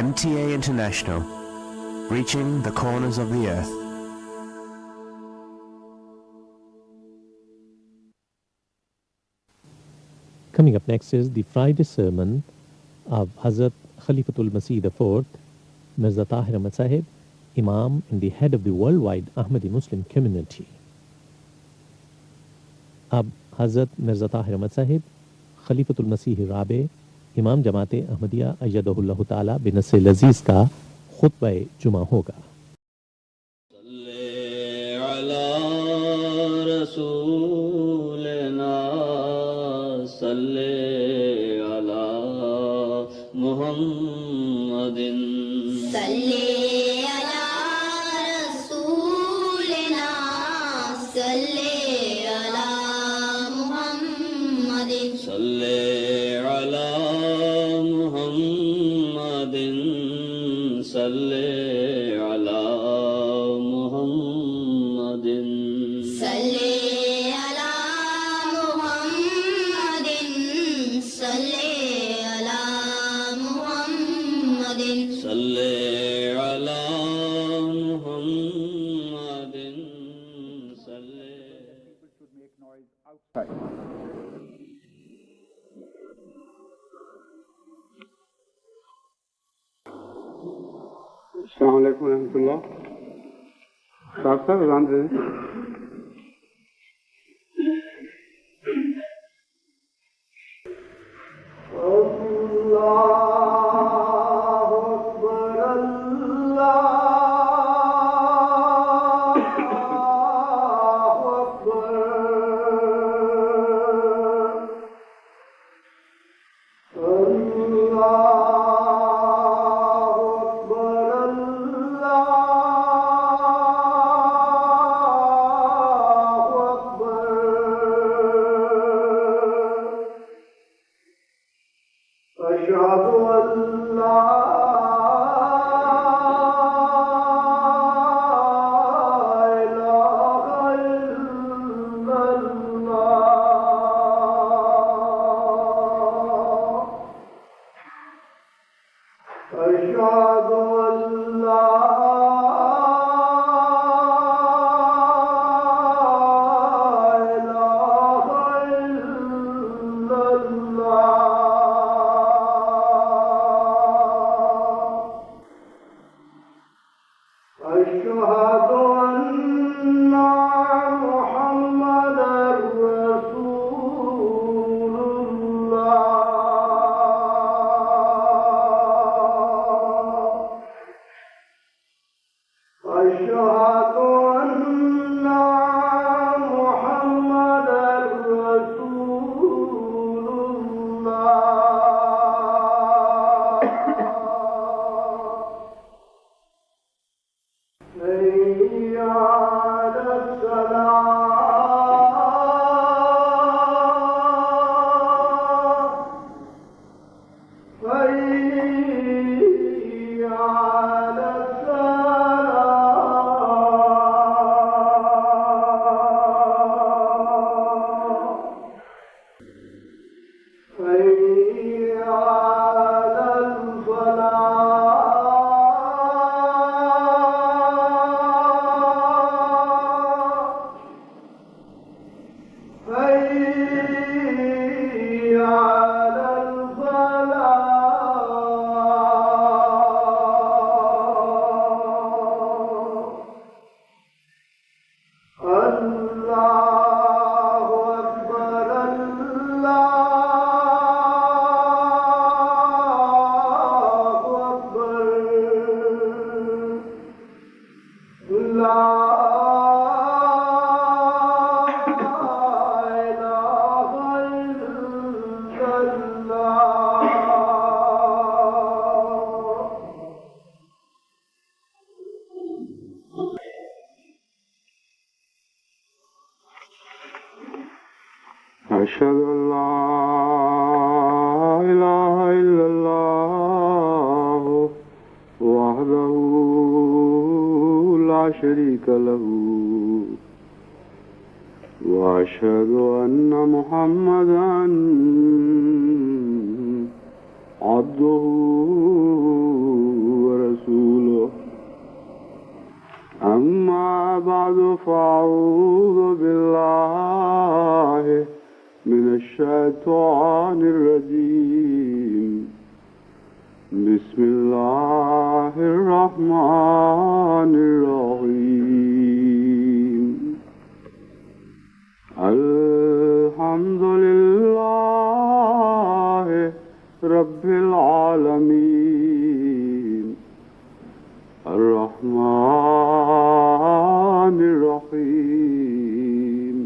MTA International, reaching the corners of the earth. Coming up next is the Friday sermon of Hazrat Khalifatul Masih IV, Mirza Tahir Ahmad Sahib, Imam and the head of the worldwide Ahmadi Muslim community. اب حضرت مرزا طاہر احمد صاحب خلیفۃ المسیح رابع امام جماعت احمدیہ ایدہ اللہ تعالی بنصر العزیز کا خطبہ جمعہ ہوگا. صلی علی رسولنا صلی علی محمد صلی علی رسولنا صلی صلی علی محمد صلی علی محمد صلی علی محمد صلی علی محمد صلی علی محمد صلی. People should make noise outside. السلام علیکم ورحمۃ اللہ. صاحب اذان دے دیں. أشهد أن لا إله إلا الله وحده لا شريك له وأشهد أن محمدا عبده أما بعد فأعوذ بالله من الشيطان الرجيم بسم الله الرحمن الرحيم الحمد لله رب العالمين الرحمن الرحيم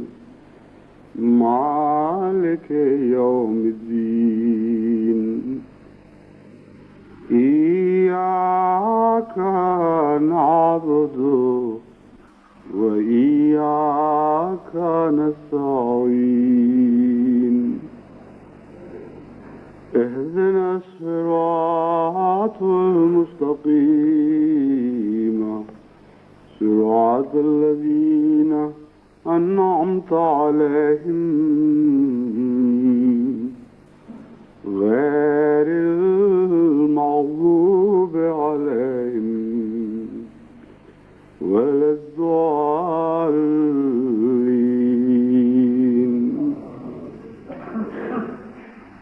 مالك يوم الدين إياك نعبد وإياك نستعين اهدنا الصراط المستقيم صراط الذين أنعمت عليهم غير المغضوب عليهم ولا الضالين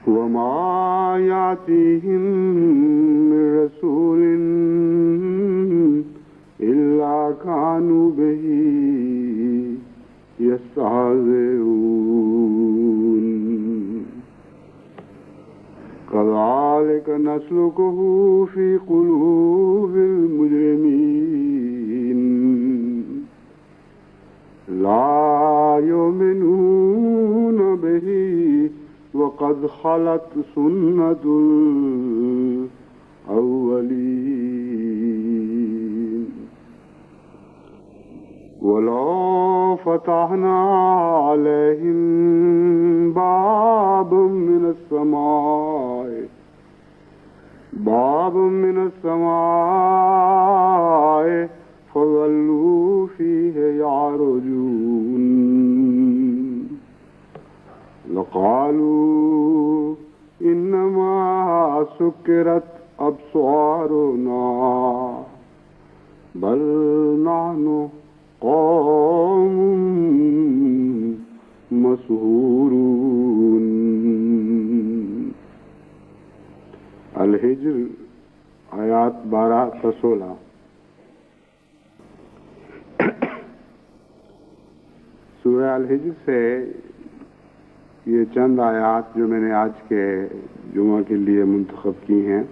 وما يأتيهم من رسول إلا كانوا به يستهزئون كذلك نسلكه في قلوب المجرمين لا يؤمنون به وقد خلت سنة الأولين ولو فتحنا عليهم باب من السماء فظلوا فيه يعرجون لقالوا إنما سكرت أبصارنا بل نحن قوم مسحورون. الحجر آیات 12 تا 16. سورہ الحجر سے یہ چند آیات جو میں نے آج کے جمعہ کے لیے منتخب کی ہیں،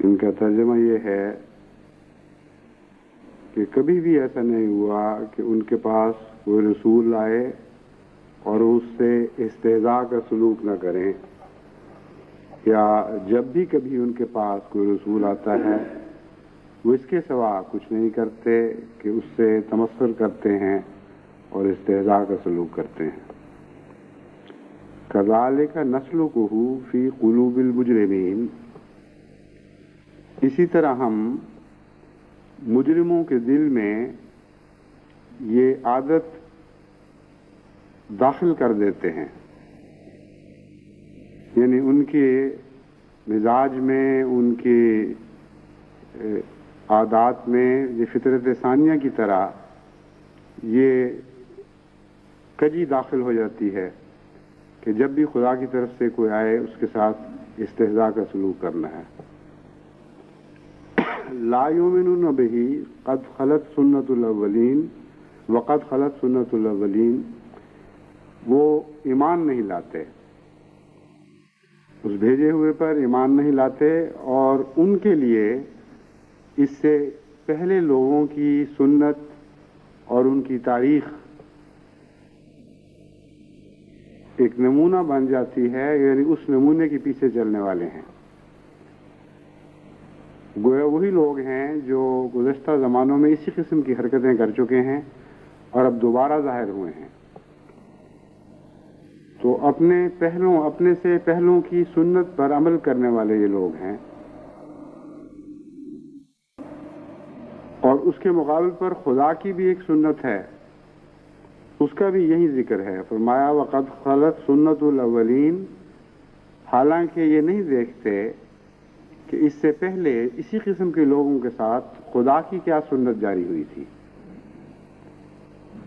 ان کا ترجمہ یہ ہے کہ کبھی بھی ایسا نہیں ہوا کہ ان کے پاس کوئی رسول آئے اور اس سے استہزاء کا سلوک نہ کریں، یا جب بھی کبھی ان کے پاس کوئی رسول آتا ہے وہ اس کے سوا کچھ نہیں کرتے کہ اس سے تمسخر کرتے ہیں اور استہزاء کا سلوک کرتے ہیں. کذالک نسلکہ فی قلوب المجرمین، اسی طرح ہم مجرموں کے دل میں یہ عادت داخل کر دیتے ہیں، یعنی ان کے مزاج میں، ان کے عادات میں یہ فطرت ثانیہ کی طرح یہ کجی داخل ہو جاتی ہے کہ جب بھی خدا کی طرف سے کوئی آئے اس کے ساتھ استہزاء کا سلوک کرنا ہے. لا یؤمنون بہ قد خلت سنت الاولین وقد خلت سنت الاولین، وہ ایمان نہیں لاتے، اس بھیجے ہوئے پر ایمان نہیں لاتے، اور ان کے لیے اس سے پہلے لوگوں کی سنت اور ان کی تاریخ ایک نمونہ بن جاتی ہے، یعنی اس نمونے کے پیچھے چلنے والے ہیں. گویا وہی لوگ ہیں جو گزشتہ زمانوں میں اسی قسم کی حرکتیں کر چکے ہیں اور اب دوبارہ ظاہر ہوئے ہیں. تو اپنے سے پہلوں کی سنت پر عمل کرنے والے یہ لوگ ہیں، اور اس کے مقابل پر خدا کی بھی ایک سنت ہے، اس کا بھی یہی ذکر ہے. فرمایا وقد خلت سنت الاولین، حالانکہ یہ نہیں دیکھتے کہ اس سے پہلے اسی قسم کے لوگوں کے ساتھ خدا کی کیا سنت جاری ہوئی تھی.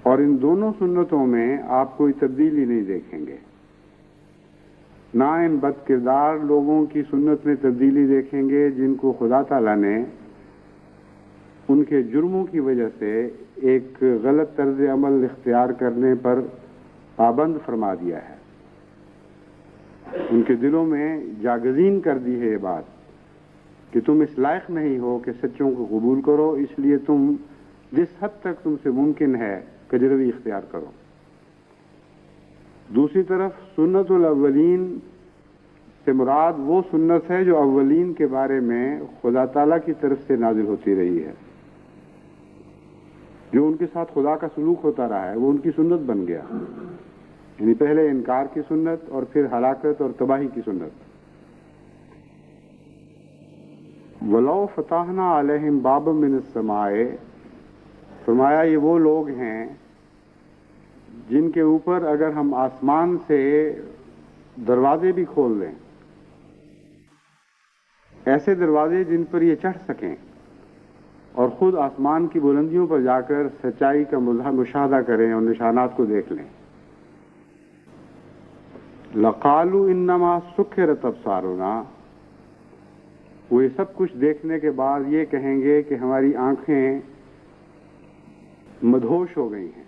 اور ان دونوں سنتوں میں آپ کوئی تبدیلی نہیں دیکھیں گے. نہ ان بد کردار لوگوں کی سنت میں تبدیلی دیکھیں گے جن کو خدا تعالیٰ نے ان کے جرموں کی وجہ سے ایک غلط طرز عمل اختیار کرنے پر پابند فرما دیا ہے. ان کے دلوں میں جاگزین کر دی ہے یہ بات کہ تم اس لائق نہیں ہو کہ سچوں کو قبول کرو، اس لیے تم جس حد تک تم سے ممکن ہے کجروی اختیار کرو. دوسری طرف سنت الاولین سے مراد وہ سنت ہے جو اولین کے بارے میں خدا تعالیٰ کی طرف سے نازل ہوتی رہی ہے. جو ان کے ساتھ خدا کا سلوک ہوتا رہا ہے وہ ان کی سنت بن گیا، یعنی پہلے انکار کی سنت اور پھر ہلاکت اور تباہی کی سنت. وَلَوْ فَتَحْنَا عَلَيْهِمْ بَابًا مِّنَ السَّمَاءِ، فرمایا یہ وہ لوگ ہیں جن کے اوپر اگر ہم آسمان سے دروازے بھی کھول دیں، ایسے دروازے جن پر یہ چڑھ سکیں اور خود آسمان کی بلندیوں پر جا کر سچائی کا مشاہدہ کریں اور نشانات کو دیکھ لیں. لَقَالُوا إِنَّمَا سُكِّرَتْ أَبْصَارُنَا، وہ یہ سب کچھ دیکھنے کے بعد یہ کہیں گے کہ ہماری آنکھیں مدہوش ہو گئی ہیں،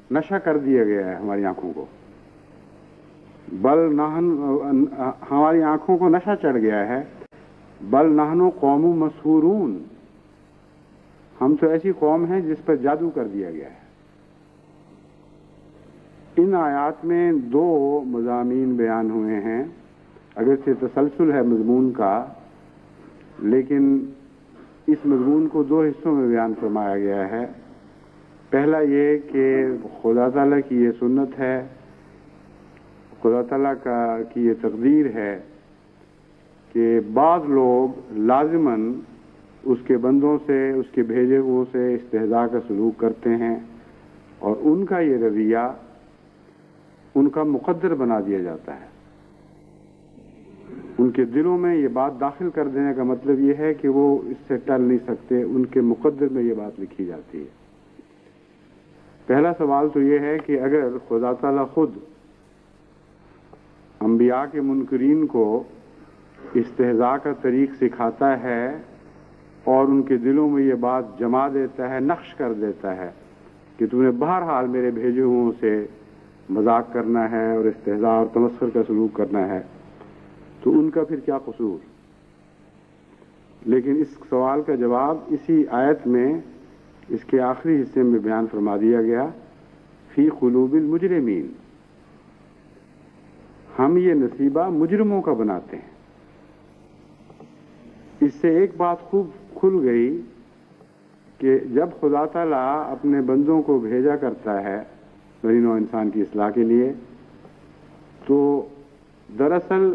نشہ کر دیا گیا ہے ہماری آنکھوں کو. ہماری آنکھوں کو نشہ چڑھ گیا ہے. بل نحن قوم مسحورون، ہم تو ایسی قوم ہیں جس پر جادو کر دیا گیا ہے. ان آیات میں دو مضامین بیان ہوئے ہیں، اگرچہ تسلسل ہے مضمون کا، لیکن اس مضمون کو دو حصوں میں بیان فرمایا گیا ہے. پہلا یہ کہ خدا تعالیٰ کی یہ سنت ہے، خدا تعالیٰ کی یہ تقدیر ہے کہ بعض لوگ لازماً اس کے بندوں سے، اس کے بھیجے ہوئوں سے استہزاء کا سلوک کرتے ہیں، اور ان کا یہ رویہ ان کا مقدر بنا دیا جاتا ہے. ان کے دلوں میں یہ بات داخل کر دینے کا مطلب یہ ہے کہ وہ اس سے ٹل نہیں سکتے، ان کے مقدر میں یہ بات لکھی جاتی ہے. پہلا سوال تو یہ ہے کہ اگر خدا تعالیٰ خود انبیاء کے منکرین کو استہزاء کا طریق سکھاتا ہے اور ان کے دلوں میں یہ بات جما دیتا ہے، نقش کر دیتا ہے کہ تم نے بہرحال میرے بھیجے ہوں سے مذاق کرنا ہے اور استہزاء اور تمسخر کا سلوک کرنا ہے، تو ان کا پھر کیا قصور؟ لیکن اس سوال کا جواب اسی آیت میں اس کے آخری حصے میں بیان فرما دیا گیا، فی قلوب المجرمین، ہم یہ نصیبہ مجرموں کا بناتے ہیں. اس سے ایک بات خوب کھل گئی کہ جب خدا تعالیٰ اپنے بندوں کو بھیجا کرتا ہے بنی نوع انسان کی اصلاح کے لیے، تو دراصل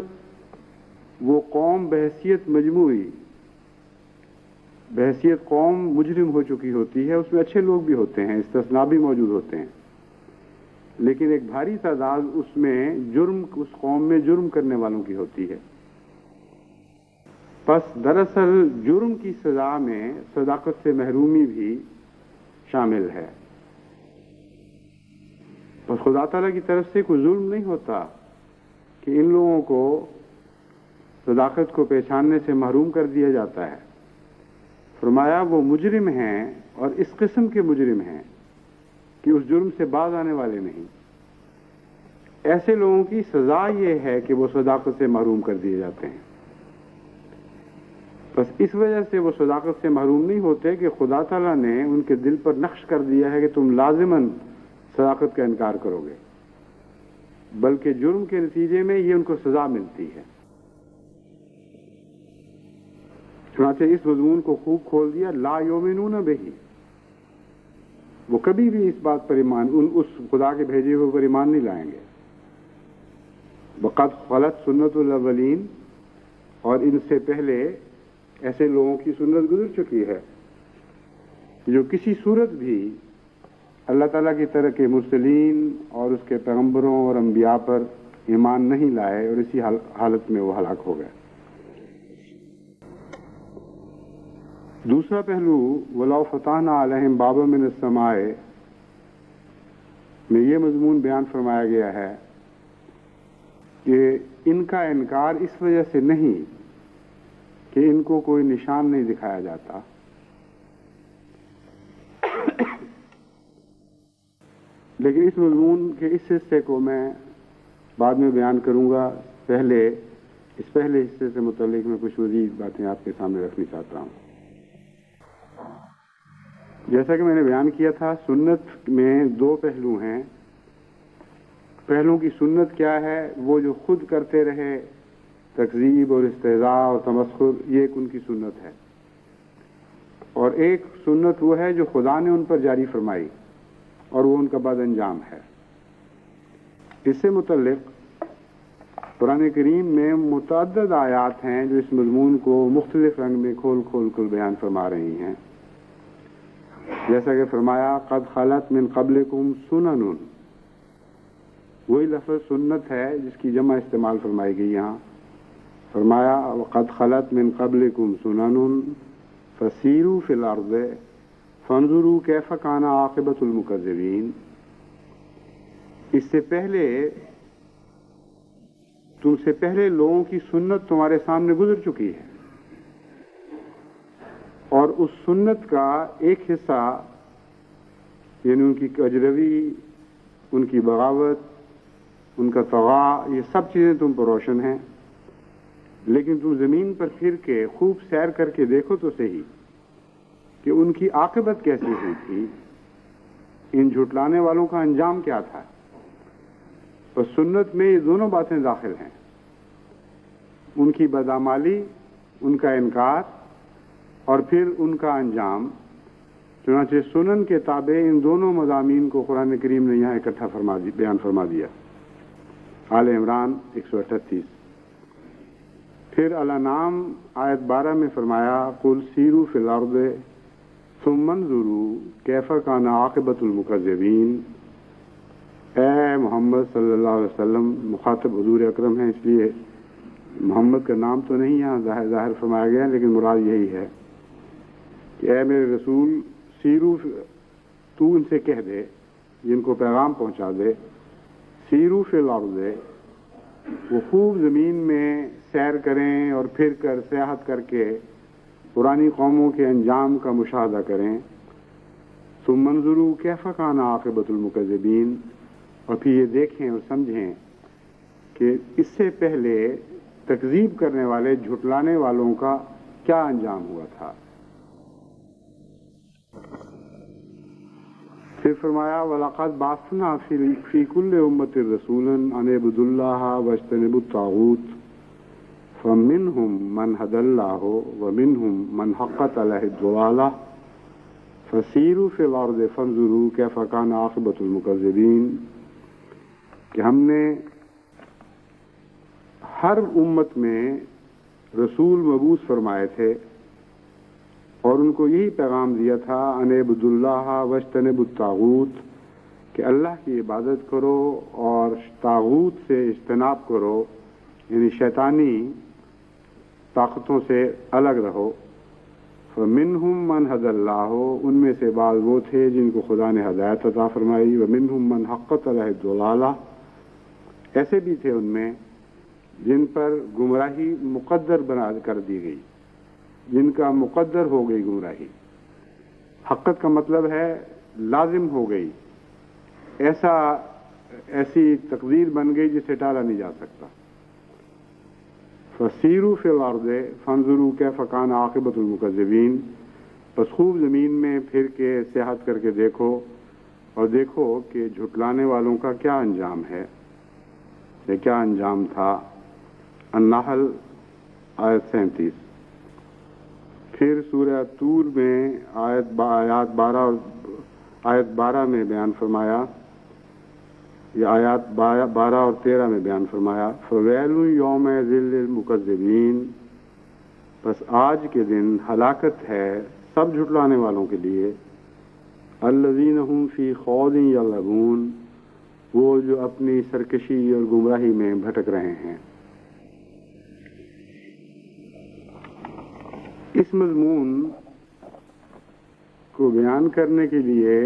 وہ قوم بحیثیت مجموعی، بحیثیت قوم مجرم ہو چکی ہوتی ہے. اس میں اچھے لوگ بھی ہوتے ہیں، استثناء بھی موجود ہوتے ہیں، لیکن ایک بھاری تعداد اس میں جرم، اس قوم میں جرم کرنے والوں کی ہوتی ہے. پس دراصل جرم کی سزا میں صداقت سے محرومی بھی شامل ہے. پس خدا تعالیٰ کی طرف سے کوئی ظلم نہیں ہوتا کہ ان لوگوں کو صداقت کو پہچاننے سے محروم کر دیا جاتا ہے. فرمایا وہ مجرم ہیں اور اس قسم کے مجرم ہیں کہ اس جرم سے باز آنے والے نہیں. ایسے لوگوں کی سزا یہ ہے کہ وہ صداقت سے محروم کر دیے جاتے ہیں. بس اس وجہ سے وہ صداقت سے محروم نہیں ہوتے کہ خدا تعالیٰ نے ان کے دل پر نقش کر دیا ہے کہ تم لازماً صداقت کا انکار کرو گے، بلکہ جرم کے نتیجے میں یہ ان کو سزا ملتی ہے. چنانچہ اس مضمون کو خوب کھول دیا، لا یؤمنون بہ، وہ کبھی بھی اس بات پر ایمان، اس خدا کے بھیجے ہوئے پر ایمان نہیں لائیں گے. وقد خلت سنت الاولین، اور ان سے پہلے ایسے لوگوں کی سنت گزر چکی ہے جو کسی صورت بھی اللہ تعالیٰ کی طرح کے مرسلین اور اس کے پیغمبروں اور انبیاء پر ایمان نہیں لائے اور اسی حالت میں وہ ہلاک ہو گئے. دوسرا پہلو وَلَوْ فَتَحْنَا عَلَيْهِمْ بَابًا مِّنَ السَّمَاءِ، میں یہ مضمون بیان فرمایا گیا ہے کہ ان کا انکار اس وجہ سے نہیں کہ ان کو کوئی نشان نہیں دکھایا جاتا، لیکن اس مضمون کے اس حصے کو میں بعد میں بیان کروں گا۔ اس پہلے حصے سے متعلق میں کچھ مزید باتیں آپ کے سامنے رکھنی چاہتا ہوں۔ جیسا کہ میں نے بیان کیا تھا، سنت میں دو پہلو ہیں۔ پہلوں کی سنت کیا ہے؟ وہ جو خود کرتے رہے، تکذیب اور استہزاء اور تمسخر، یہ ایک ان کی سنت ہے، اور ایک سنت وہ ہے جو خدا نے ان پر جاری فرمائی اور وہ ان کا بد انجام ہے۔ اس سے متعلق قرآن کریم میں متعدد آیات ہیں جو اس مضمون کو مختلف رنگ میں کھول کھول کر بیان فرما رہی ہیں۔ جیسا کہ فرمایا قد خلت من قبلکم سنن، وہی لفظ سنت ہے جس کی جمع استعمال فرمائی گئی یہاں۔ فرمایا قد خلت من قبلکم سنن فسیروا فی الارض فانظروا کیف کان عاقبۃ المکذبین۔ اس سے پہلے تم سے پہلے لوگوں کی سنت تمہارے سامنے گزر چکی ہے، اور اس سنت کا ایک حصہ یعنی ان کی کجروی، ان کی بغاوت، ان کا طغیٰ، یہ سب چیزیں تم پر روشن ہیں، لیکن تم زمین پر پھر کے خوب سیر کر کے دیکھو تو صحیح کہ ان کی عاقبت کیسی ہوئی تھی، ان جھٹلانے والوں کا انجام کیا تھا۔ اور سنت میں یہ دونوں باتیں داخل ہیں، ان کی بدعمالی، ان کا انکار، اور پھر ان کا انجام۔ چنانچہ سنن کے تابع ان دونوں مضامین کو قرآن کریم نے یہاں اکٹھا بیان فرما دیا۔ آل عمران 138۔ پھر الانعام آیت 12 میں فرمایا قل سیروا فی الارض ثم انظروا کیف کان عاقبۃ المکذبین۔ اے محمد صلی اللہ علیہ وسلم، مخاطب حضور اکرم ہیں، اس لیے محمد کا نام تو نہیں یہاں ظاہر فرمایا گیا، لیکن مراد یہی ہے کہ اے میرے رسول، سیرو، تو ان سے کہہ دے، جن کو پیغام پہنچا دے، سیرو فی الارض، وہ خوب زمین میں سیر کریں اور پھر کر سیاحت کر کے پرانی قوموں کے انجام کا مشاہدہ کریں۔ ثم انظروا کیف کان عاقبۃ المکذبین، اور پھر یہ دیکھیں اور سمجھیں کہ اس سے پہلے تکذیب کرنے والے، جھٹلانے والوں کا کیا انجام ہوا تھا۔ پھر فرمایا وَلَقَدْ بَعَثْنَا فِي كُلِّ أُمَّةٍ رَسُولًا أَنِ اعْبُدُوا اللَّهَ وَاجْتَنِبُوا الطَّاغُوتَ فَمِنْهُمْ مَنْ هَدَى اللَّهُ وَمِنْهُمْ مَنْ حَقَّتْ عَلَيْهِ الضَّلَالَةُ فَسِيرُوا فِي الْأَرْضِ فَانظُرُوا كَيْفَ كَانَ عَاقِبَةُ الْمُكَذِّبِينَ، کہ ہم نے ہر امت میں رسول مبعوث فرمائے تھے اور ان کو یہی پیغام دیا تھا ان اعبدوا اللہ واجتنبوا الطاغوت، کہ اللہ کی عبادت کرو اور طاغوت سے اجتناب کرو، یعنی شیطانی طاقتوں سے الگ رہو۔ فمنہم من ہدی اللہ، ان میں سے بعض وہ تھے جن کو خدا نے ہدایت عطا فرمائی، ومنہم من حقت علیہ الضلالہ، ایسے بھی تھے ان میں جن پر گمراہی مقدر بنا کر دی گئی، جن کا مقدر ہو گئی گمراہی۔ حقت کا مطلب ہے لازم ہو گئی، ایسی تقدیر بن گئی جسے ٹالا نہیں جا سکتا۔ فسیروا فی الارض فانظروا کیف کان عاقبۃ المکذبین، پس خوب زمین میں پھر کے سیاحت کر کے دیکھو اور دیکھو کہ جھٹلانے والوں کا کیا انجام ہے، یہ کیا انجام تھا۔ النحل آیت 37۔ پھر سورہ طور میں آیات 12 میں بیان فرمایا، یہ آیات 12 اور 13 میں بیان فرمایا فویل یومئذ للمکذبین، بس آج کے دن ہلاکت ہے سب جھٹلانے والوں کے لیے، الذین هم فی خوض یلعبون، وہ جو اپنی سرکشی اور گمراہی میں بھٹک رہے ہیں۔ اس مضمون کو بیان کرنے کے لیے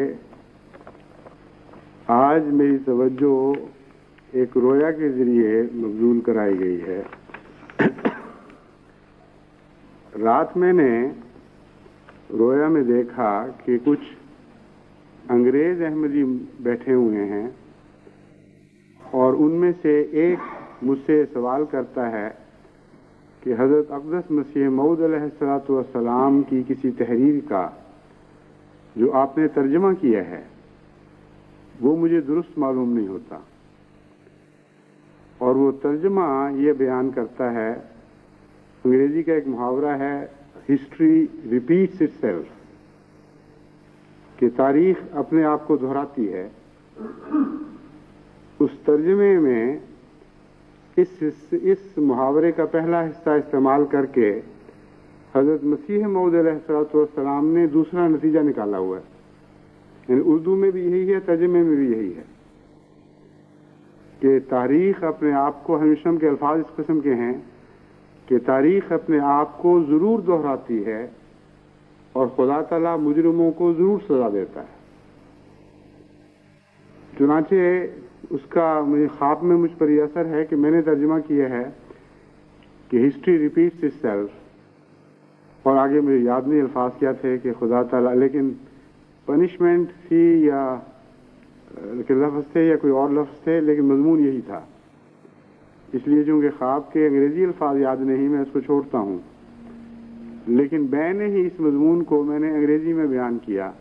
آج میری توجہ ایک رویا کے ذریعے مبذول کرائی گئی ہے۔ رات میں نے رویا میں دیکھا کہ کچھ انگریز احمدی بیٹھے ہوئے ہیں اور ان میں سے ایک مجھ سے سوال کرتا ہے کہ حضرت اقدس مسیح موعود علیہ الصلوۃ والسلام کی کسی تحریر کا جو آپ نے ترجمہ کیا ہے وہ مجھے درست معلوم نہیں ہوتا، اور وہ ترجمہ یہ بیان کرتا ہے، انگریزی کا ایک محاورہ ہے ہسٹری ریپیٹس اٹ سیلف، کہ تاریخ اپنے آپ کو دہراتی ہے۔ اس ترجمے میں اس محاورے کا پہلا حصہ استعمال کر کے حضرت مسیح موعود علیہ الصلوۃ والسلام نے دوسرا نتیجہ نکالا ہوا ہے، یعنی اردو میں بھی یہی ہے، ترجمے میں بھی یہی ہے کہ تاریخ اپنے آپ کو، ہمیشہ کے الفاظ اس قسم کے ہیں کہ تاریخ اپنے آپ کو ضرور دہراتی ہے اور خدا تعالیٰ مجرموں کو ضرور سزا دیتا ہے۔ چنانچہ اس کا مجھے خواب میں مجھ پر یہ اثر ہے کہ میں نے ترجمہ کیا ہے کہ ہسٹری ریپیٹس اٹ سیلف، اور آگے مجھے یاد نہیں الفاظ کیا تھے کہ خدا تعالیٰ، لیکن پنشمنٹ تھی یا لفظ تھے یا کوئی اور لفظ تھے، لیکن مضمون یہی تھا۔ اس لیے چونکہ خواب کے انگریزی الفاظ یاد نہیں، میں اس کو چھوڑتا ہوں، لیکن میں نے ہی اس مضمون کو میں نے انگریزی میں بیان کیا،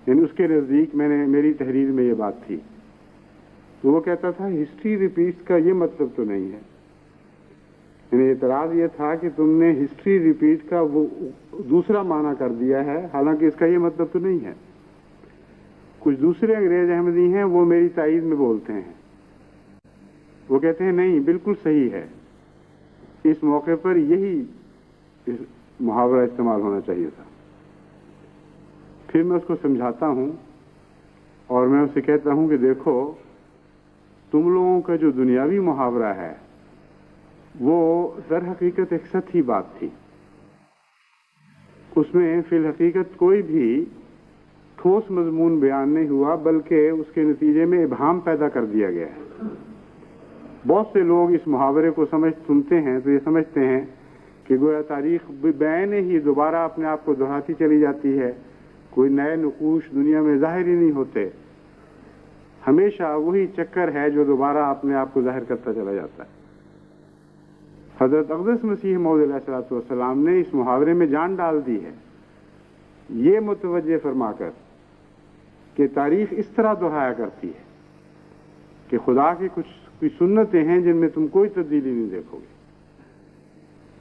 یعنی اس کے نزدیک میری تحریر میں یہ بات تھی۔ تو وہ کہتا تھا ہسٹری ریپیٹس کا یہ مطلب تو نہیں ہے، یعنی اعتراض یہ تھا کہ تم نے ہسٹری ریپیٹ کا وہ دوسرا معنی کر دیا ہے، حالانکہ اس کا یہ مطلب تو نہیں ہے۔ کچھ دوسرے انگریز احمدی ہیں، وہ میری تائید میں بولتے ہیں، وہ کہتے ہیں نہیں بالکل صحیح ہے، اس موقع پر یہی محاورہ استعمال ہونا چاہیے تھا۔ پھر میں اس کو سمجھاتا ہوں اور میں اسے کہتا ہوں کہ دیکھو، تم لوگوں کا جو دنیاوی محاورہ ہے وہ در حقیقت ایک سطحی بات تھی، اس میں فی الحقیقت کوئی بھی ٹھوس مضمون بیان نہیں ہوا، بلکہ اس کے نتیجے میں ابہام پیدا کر دیا گیا ہے۔ بہت سے لوگ اس محاورے کو سنتے ہیں تو یہ سمجھتے ہیں کہ گویا تاریخ بعین ہی دوبارہ اپنے آپ کو دہراتی چلی جاتی ہے، کوئی نئے نقوش دنیا میں ظاہر ہی نہیں ہوتے، ہمیشہ وہی چکر ہے جو دوبارہ اپنے آپ کو ظاہر کرتا چلا جاتا ہے۔ حضرت اقدس مسیح موعود علیہ الصلوۃ والسلام نے اس محاورے میں جان ڈال دی ہے، یہ متوجہ فرما کر کہ تاریخ اس طرح دہرایا کرتی ہے کہ خدا کی کچھ سنتیں ہیں جن میں تم کوئی تبدیلی نہیں دیکھو گے،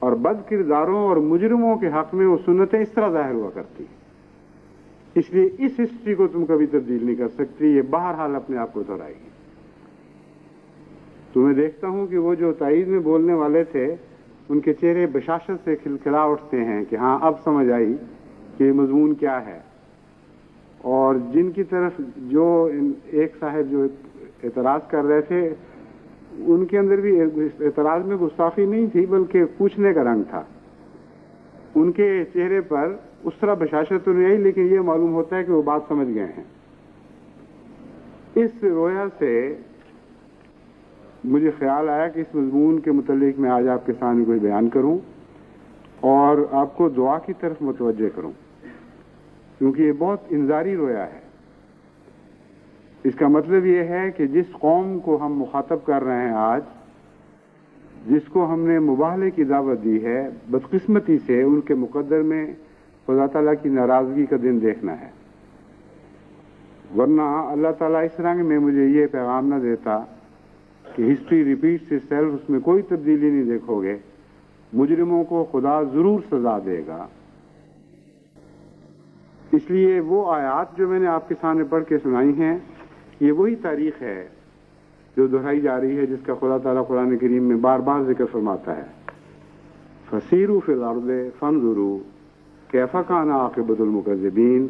اور بد کرداروں اور مجرموں کے حق میں وہ سنتیں اس طرح ظاہر ہوا کرتی ہیں، اس لیے اس ہسٹری کو تم کبھی تبدیل نہیں کر سکتی، یہ بہرحال اپنے آپ کو دہرائے گی۔ تو میں دیکھتا ہوں کہ وہ جو تائید میں بولنے والے تھے ان کے چہرے بشاشت سے کھلکھلا اٹھتے ہیں کہ ہاں اب سمجھ آئی کہ مضمون کیا ہے، اور جن کی طرف جو ایک صاحب جو اعتراض کر رہے تھے ان کے اندر بھی اعتراض میں گستاخی نہیں تھی بلکہ پوچھنے کا رنگ تھا، ان کے چہرے پر اس طرح بشاشت تو نہیں آئی، لیکن یہ معلوم ہوتا ہے کہ وہ بات سمجھ گئے ہیں۔ اس رویا سے مجھے خیال آیا کہ اس مضمون کے متعلق میں آج آپ کے سامنے کوئی بیان کروں اور آپ کو دعا کی طرف متوجہ کروں، کیونکہ یہ بہت انذاری رویا ہے۔ اس کا مطلب یہ ہے کہ جس قوم کو ہم مخاطب کر رہے ہیں آج، جس کو ہم نے مباہلے کی دعوت دی ہے، بدقسمتی سے ان کے مقدر میں خدا تعالیٰ کی ناراضگی کا دن دیکھنا ہے، ورنہ اللہ تعالیٰ اس رنگ میں مجھے یہ پیغام نہ دیتا کہ ہسٹری ریپیٹس اٹ سیلف، اس میں کوئی تبدیلی نہیں دیکھو گے، مجرموں کو خدا ضرور سزا دے گا۔ اس لیے وہ آیات جو میں نے آپ کے سامنے پڑھ کے سنائی ہیں، یہ وہی تاریخ ہے جو دہرائی جا رہی ہے، جس کا خدا تعالیٰ قرآن کریم میں بار بار ذکر فرماتا ہے، فَسِیرُوا فِی الْأَرْضِ فَانظُرُوا کیف کان عاقبۃ المکذبین،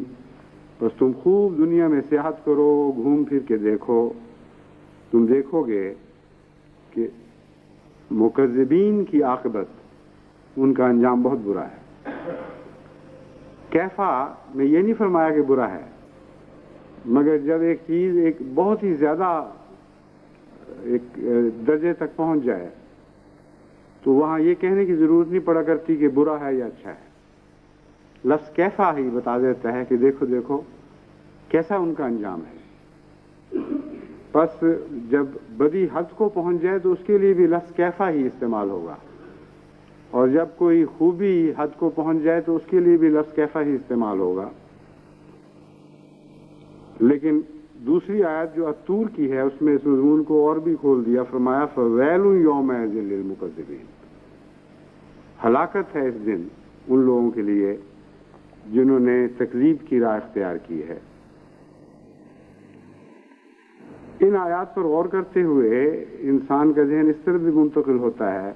بس تم خوب دنیا میں سیاحت کرو، گھوم پھر کے دیکھو، تم دیکھو گے کہ مکذبین کی عاقبت، ان کا انجام بہت برا ہے۔ کیفا میں یہ نہیں فرمایا کہ برا ہے، مگر جب ایک چیز ایک بہت ہی زیادہ ایک درجے تک پہنچ جائے تو وہاں یہ کہنے کی ضرورت نہیں پڑا کرتی کہ برا ہے یا اچھا ہے، لفظ کیفا ہی بتا دیتا ہے کہ دیکھو دیکھو کیسا ان کا انجام ہے۔ بس جب بدی حد کو پہنچ جائے تو اس کے لیے بھی لفظ کیفا ہی استعمال ہوگا، اور جب کوئی خوبی حد کو پہنچ جائے تو اس کے لیے بھی لفظ کیفا ہی استعمال ہوگا۔ لیکن دوسری آیت جو الطور کی ہے اس میں اس مضمون کو اور بھی کھول دیا، فرمایا فویل یومئذ للمکذبین، ہلاکت ہے اس دن ان لوگوں کے لیے جنہوں نے تکذیب کی راہ اختیار کی ہے۔ ان آیات پر غور کرتے ہوئے انسان کا ذہن اس طرح بھی منتقل ہوتا ہے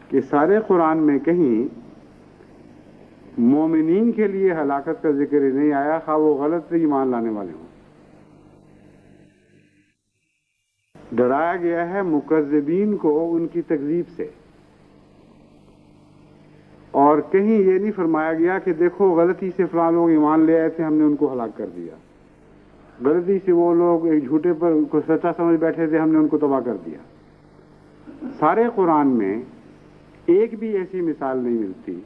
کہ سارے قرآن میں کہیں مومنین کے لیے ہلاکت کا ذکر ہی نہیں آیا، خواہ وہ غلط ایمان لانے والے ہوں۔ ڈرایا گیا ہے مکذبین کو ان کی تکذیب سے، اور کہیں یہ نہیں فرمایا گیا کہ دیکھو غلطی سے فلاں لوگ ایمان لے آئے تھے، ہم نے ان کو ہلاک کر دیا، غلطی سے وہ لوگ ایک جھوٹے پر کو سچا سمجھ بیٹھے تھے، ہم نے ان کو تباہ کر دیا۔ سارے قرآن میں ایک بھی ایسی مثال نہیں ملتی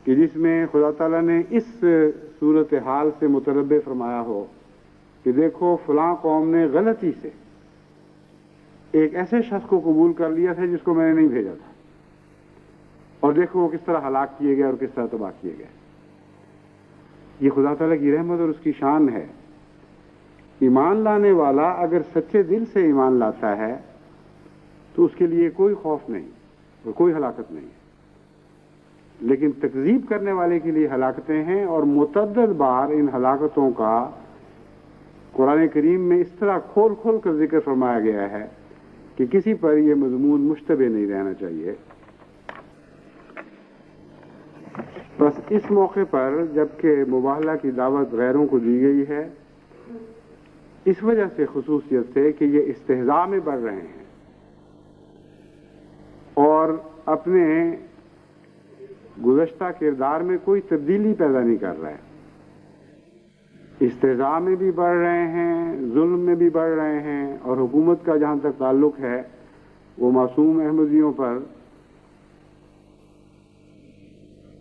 کہ جس میں خدا تعالیٰ نے اس صورتحال سے متنبع فرمایا ہو کہ دیکھو فلاں قوم نے غلطی سے ایک ایسے شخص کو قبول کر لیا تھا جس کو میں نے نہیں بھیجا تھا، اور دیکھو وہ کس طرح ہلاک کیے گئے اور کس طرح تباہ کیے گئے۔ یہ خدا تعالیٰ کی رحمت اور اس کی شان ہے۔ ایمان لانے والا اگر سچے دل سے ایمان لاتا ہے تو اس کے لیے کوئی خوف نہیں اور کوئی ہلاکت نہیں ہے، لیکن تکذیب کرنے والے کے لیے ہلاکتیں ہیں، اور متعدد بار ان ہلاکتوں کا قرآن کریم میں اس طرح کھول کھول کر ذکر فرمایا گیا ہے کہ کسی پر یہ مضمون مشتبہ نہیں رہنا چاہیے۔ بس اس موقع پر جبکہ مباہلہ کی دعوت غیروں کو دی گئی ہے، اس وجہ سے خصوصیت سے کہ یہ استہزاء میں بڑھ رہے ہیں اور اپنے گزشتہ کردار میں کوئی تبدیلی پیدا نہیں کر رہے، استہزاء میں بھی بڑھ رہے ہیں، ظلم میں بھی بڑھ رہے ہیں، اور حکومت کا جہاں تک تعلق ہے وہ معصوم احمدیوں پر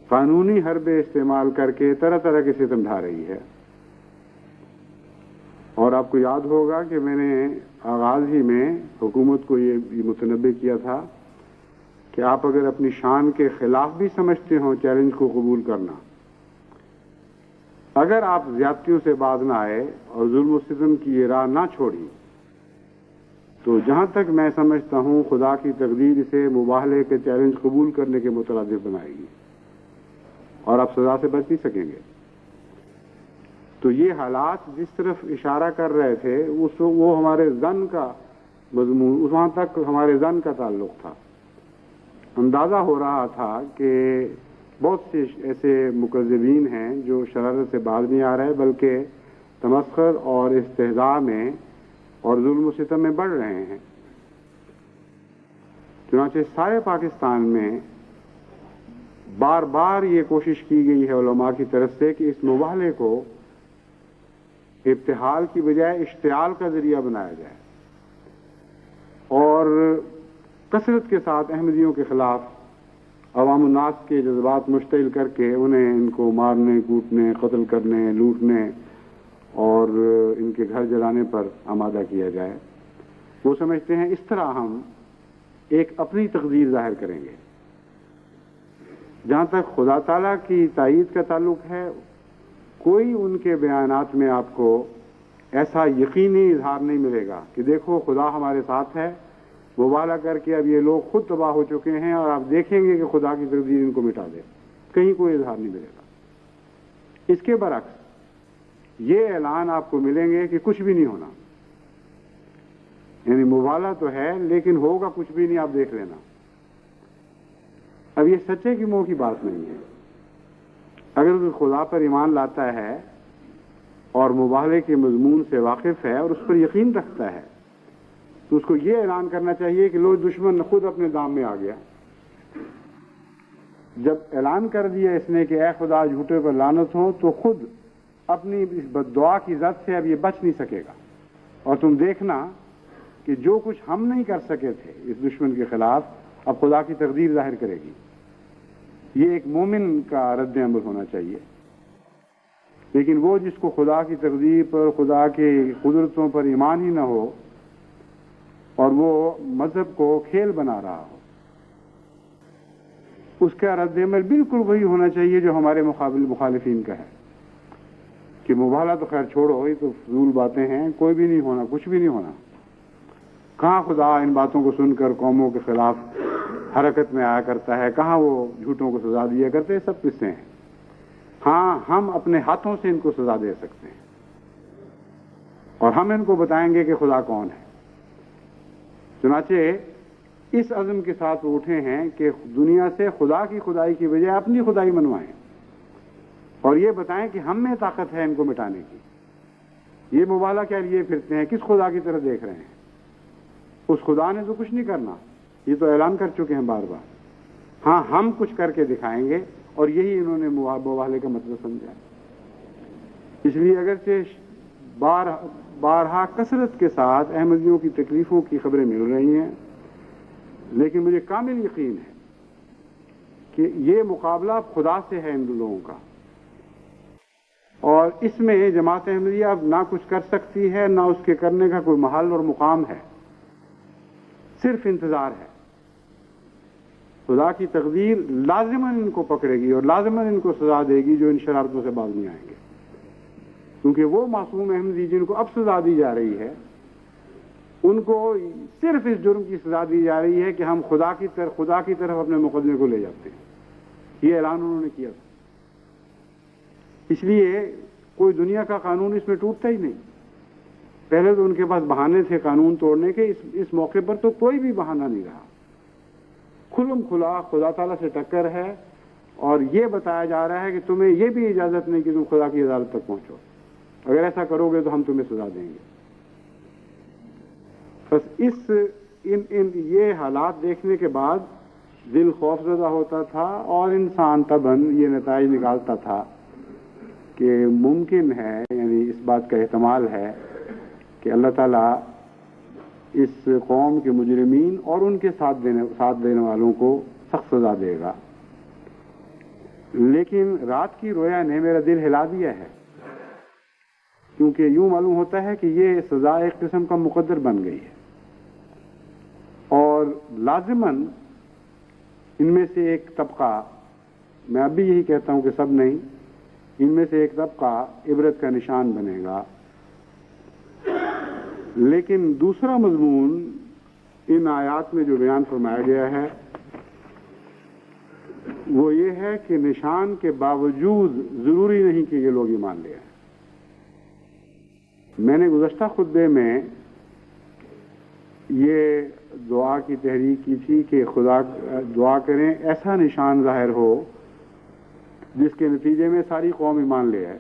قانونی حربے استعمال کر کے طرح طرح کے ستم ڈھا رہی ہے۔ اور آپ کو یاد ہوگا کہ میں نے آغاز ہی میں حکومت کو یہ متنبع کیا تھا کہ آپ اگر اپنی شان کے خلاف بھی سمجھتے ہوں چیلنج کو قبول کرنا، اگر آپ زیادتیوں سے باز نہ آئے اور ظلم و ستم کی یہ راہ نہ چھوڑی تو جہاں تک میں سمجھتا ہوں خدا کی تقدیر اسے مباہلے کے چیلنج قبول کرنے کے مترادف بنائے گی اور آپ سزا سے بچ نہیں سکیں گے۔ تو یہ حالات جس طرف اشارہ کر رہے تھے وہ ہمارے ظن کا مضمون، وہاں تک ہمارے ظن کا تعلق تھا۔ اندازہ ہو رہا تھا کہ بہت سے ایسے مکذبین ہیں جو شرارت سے باز نہیں آ رہے بلکہ تمسخر اور استہزاء میں اور ظلم و ستم میں بڑھ رہے ہیں۔ چنانچہ سارے پاکستان میں بار بار یہ کوشش کی گئی ہے علماء کی طرف سے کہ اس مباہلے کو ابتحال کی بجائے اشتعال کا ذریعہ بنایا جائے، اور کثرت کے ساتھ احمدیوں کے خلاف عوام الناس کے جذبات مشتعل کر کے انہیں ان کو مارنے، کوٹنے، قتل کرنے، لوٹنے اور ان کے گھر جلانے پر آمادہ کیا جائے۔ وہ سمجھتے ہیں اس طرح ہم ایک اپنی تقدیر ظاہر کریں گے۔ جہاں تک خدا تعالیٰ کی تائید کا تعلق ہے، کوئی ان کے بیانات میں آپ کو ایسا یقینی اظہار نہیں ملے گا کہ دیکھو خدا ہمارے ساتھ ہے، مبالغہ کر کے اب یہ لوگ خود تباہ ہو چکے ہیں اور آپ دیکھیں گے کہ خدا کی تقدیر ان کو مٹا دے، کہیں کوئی اظہار نہیں ملے گا۔ اس کے برعکس یہ اعلان آپ کو ملیں گے کہ کچھ بھی نہیں ہونا، یعنی مبالغہ تو ہے لیکن ہوگا کچھ بھی نہیں، آپ دیکھ لینا۔ اب یہ سچے کی منہ کی بات نہیں ہے۔ اگر کوئی خدا پر ایمان لاتا ہے اور مباہلے کے مضمون سے واقف ہے اور اس پر یقین رکھتا ہے تو اس کو یہ اعلان کرنا چاہیے کہ لو دشمن خود اپنے دام میں آ گیا۔ جب اعلان کر دیا اس نے کہ اے خدا جھوٹے پر لعنت ہو، تو خود اپنی اس بد دعا کی زد سے اب یہ بچ نہیں سکے گا، اور تم دیکھنا کہ جو کچھ ہم نہیں کر سکے تھے اس دشمن کے خلاف، اب خدا کی تقدیر ظاہر کرے گی۔ یہ ایک مومن کا رد عمل ہونا چاہیے، لیکن وہ جس کو خدا کی تقدیر پر، خدا کی قدرتوں پر ایمان ہی نہ ہو، اور وہ مذہب کو کھیل بنا رہا ہو، اس کا رد عمل بالکل وہی ہونا چاہیے جو ہمارے مخالفین کا ہے، کہ مباہلہ تو خیر چھوڑو، یہ تو فضول باتیں ہیں، کوئی بھی نہیں ہونا، کچھ بھی نہیں ہونا۔ کہاں خدا ان باتوں کو سن کر قوموں کے خلاف حرکت میں آیا کرتا ہے، کہاں وہ جھوٹوں کو سزا دیا کرتے ہیں، سب قصے ہیں۔ ہاں، ہم اپنے ہاتھوں سے ان کو سزا دے سکتے ہیں، اور ہم ان کو بتائیں گے کہ خدا کون ہے۔ چنانچہ اس عزم کے ساتھ وہ اٹھے ہیں کہ دنیا سے خدا کی خدائی کی بجائے اپنی خدائی منوائیں، اور یہ بتائیں کہ ہم میں طاقت ہے ان کو مٹانے کی۔ یہ مبالغہ کیا لیے پھرتے ہیں، کس خدا کی طرف دیکھ رہے ہیں؟ اس خدا نے تو کچھ نہیں کرنا، یہ تو اعلان کر چکے ہیں بار بار۔ ہاں، ہم کچھ کر کے دکھائیں گے، اور یہی انہوں نے مباہلے کا مطلب سمجھا۔ اس لیے اگرچہ بارہا کثرت کے ساتھ احمدیوں کی تکلیفوں کی خبریں مل رہی ہیں، لیکن مجھے کامل یقین ہے کہ یہ مقابلہ خدا سے ہے ان لوگوں کا، اور اس میں جماعت احمدیہ اب نہ کچھ کر سکتی ہے، نہ اس کے کرنے کا کوئی محل اور مقام ہے، صرف انتظار ہے۔ خدا کی تقدیر لازماً ان کو پکڑے گی اور لازماً ان کو سزا دے گی جو ان شرارتوں سے باز نہیں آئیں گے، کیونکہ وہ معصوم احمدی جن کو اب سزا دی جا رہی ہے، ان کو صرف اس جرم کی سزا دی جا رہی ہے کہ ہم خدا کی طرف اپنے مقدمے کو لے جاتے ہیں۔ یہ اعلان انہوں نے کیا تھا، اس لیے کوئی دنیا کا قانون اس میں ٹوٹتا ہی نہیں۔ پہلے تو ان کے پاس بہانے تھے قانون توڑنے کے، اس موقع پر تو کوئی بھی بہانہ نہیں رہا، کھلم کھلا خدا تعالیٰ سے ٹکر ہے، اور یہ بتایا جا رہا ہے کہ تمہیں یہ بھی اجازت نہیں کہ تم خدا کی عدالت تک پہنچو، اگر ایسا کرو گے تو ہم تمہیں سزا دیں گے۔ بس یہ حالات دیکھنے کے بعد دل خوف زدہ ہوتا تھا، اور انسان طبعاً یہ نتائج نکالتا تھا کہ ممکن ہے، یعنی اس بات کا احتمال ہے کہ اللہ تعالیٰ اس قوم کے مجرمین اور ان کے ساتھ دینے والوں کو سخت سزا دے گا۔ لیکن رات کی رویا نے میرا دل ہلا دیا ہے، کیونکہ یوں معلوم ہوتا ہے کہ یہ سزا ایک قسم کا مقدر بن گئی ہے، اور لازماً ان میں سے ایک طبقہ، میں اب بھی یہی کہتا ہوں کہ سب نہیں، ان میں سے ایک طبقہ عبرت کا نشان بنے گا۔ لیکن دوسرا مضمون ان آیات میں جو بیان فرمایا گیا ہے وہ یہ ہے کہ نشان کے باوجود ضروری نہیں کہ یہ لوگ ایمان لے آئیں۔ میں نے گزشتہ خطبے میں یہ دعا کی تحریک کی تھی کہ خدا دعا کریں ایسا نشان ظاہر ہو جس کے نتیجے میں ساری قوم ایمان لے آئے،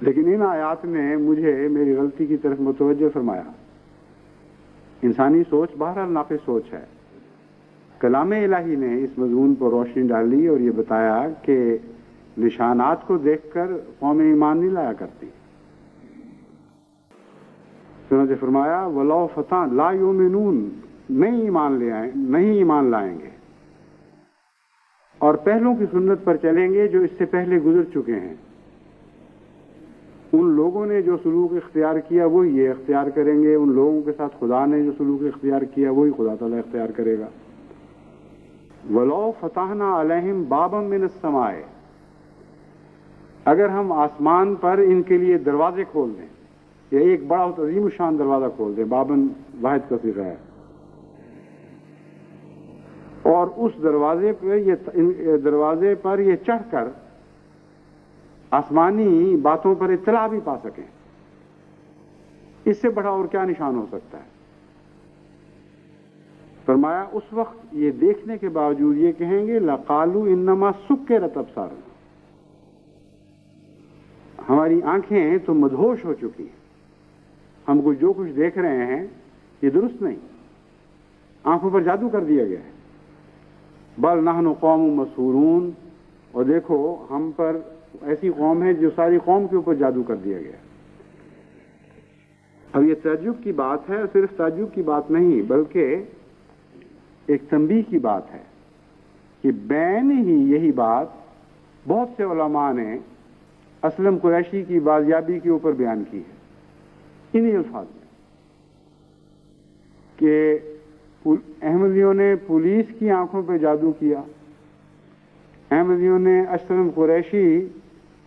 لیکن ان آیات نے مجھے میری غلطی کی طرف متوجہ فرمایا۔ انسانی سوچ بہرحال ناقص سوچ ہے۔ کلام الہی نے اس مضمون پر روشنی ڈالی اور یہ بتایا کہ نشانات کو دیکھ کر قوم ایمان نہیں لایا کرتی۔ چنانچہ فرمایا وَلَوْ فَتَحْنَا لَا يُؤْمِنُونَ، نہیں ایمان لائیں گے، اور پہلوں کی سنت پر چلیں گے جو اس سے پہلے گزر چکے ہیں۔ ان لوگوں نے جو سلوک اختیار کیا وہی یہ اختیار کریں گے، ان لوگوں کے ساتھ خدا نے جو سلوک اختیار کیا وہی خدا تعالیٰ اختیار کرے گا۔ وَلَوْ فَتَحْنَا عَلَيْهِمْ بَابًا مِّنَ السَّمَاءِ، اگر ہم آسمان پر ان کے لیے دروازے کھول دیں، یا ایک بڑا عظیم الشان دروازہ کھول دیں، بابن واحد کا صیغہ ہے، اور اس دروازے پر یہ چڑھ کر آسمانی باتوں پر اطلاع بھی پا سکیں، اس سے بڑا اور کیا نشان ہو سکتا ہے؟ فرمایا اس وقت یہ دیکھنے کے باوجود یہ کہیں گے لَقَالُوا إِنَّمَا سُكِّرَتْ أَبْصَارُنَا، ہماری آنکھیں تو مدہوش ہو چکی ہیں، ہم کو جو کچھ دیکھ رہے ہیں یہ درست نہیں، آنکھوں پر جادو کر دیا گیا ہے۔ بل نحن قوم مسحورون، اور دیکھو ہم پر ایسی قوم ہے جو ساری قوم کے اوپر جادو کر دیا گیا. اب یہ تعجب کی بات ہے، صرف تعجب کی بات نہیں بلکہ ایک تنبیہ کی بات ہے کہ بین ہی یہی بات بہت سے علماء نے اسلم قریشی کی بازیابی کے اوپر بیان کی ہے انہی الفاظ میں کہ احمدیوں نے پولیس کی آنکھوں پہ جادو کیا، احمدیوں نے اسلم قریشی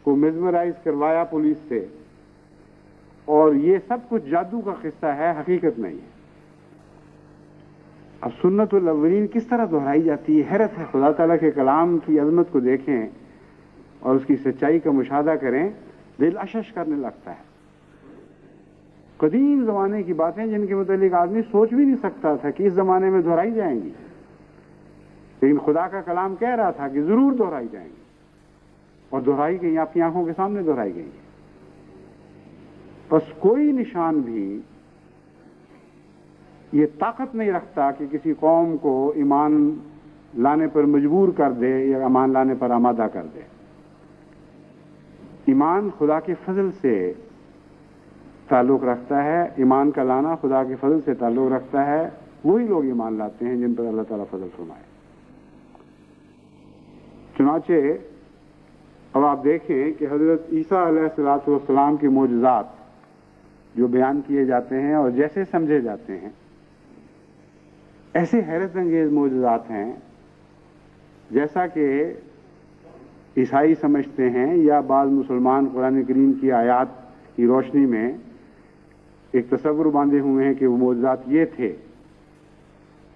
کو میزمرائز کروایا پولیس سے، اور یہ سب کچھ جادو کا قصہ ہے، حقیقت نہیں ہے. اب سنت الاولین کس طرح دہرائی جاتی ہے، حیرت ہے. خدا تعالیٰ کے کلام کی عظمت کو دیکھیں اور اس کی سچائی کا مشاہدہ کریں، دل اشش کرنے لگتا ہے. قدیم زمانے کی باتیں جن کے متعلق آدمی سوچ بھی نہیں سکتا تھا کہ اس زمانے میں دہرائی جائیں گی، لیکن خدا کا کلام کہہ رہا تھا کہ ضرور دہرائی جائیں گی، اور دہرائی گئی، آپ کی آنکھوں کے سامنے دہرائی گئی. بس کوئی نشان بھی یہ طاقت نہیں رکھتا کہ کسی قوم کو ایمان لانے پر مجبور کر دے یا ایمان لانے پر آمادہ کر دے. ایمان خدا کے فضل سے تعلق رکھتا ہے، ایمان کا لانا خدا کے فضل سے تعلق رکھتا ہے. وہی لوگ ایمان لاتے ہیں جن پر اللہ تعالیٰ فضل فرمائے. چنانچہ اب آپ دیکھیں کہ حضرت عیسیٰ علیہ السلام کے معجزات جو بیان کیے جاتے ہیں اور جیسے سمجھے جاتے ہیں، ایسے حیرت انگیز معجزات ہیں جیسا کہ عیسائی سمجھتے ہیں یا بعض مسلمان قرآن کریم کی آیات کی روشنی میں ایک تصور باندھے ہوئے ہیں کہ وہ معجزات یہ تھے.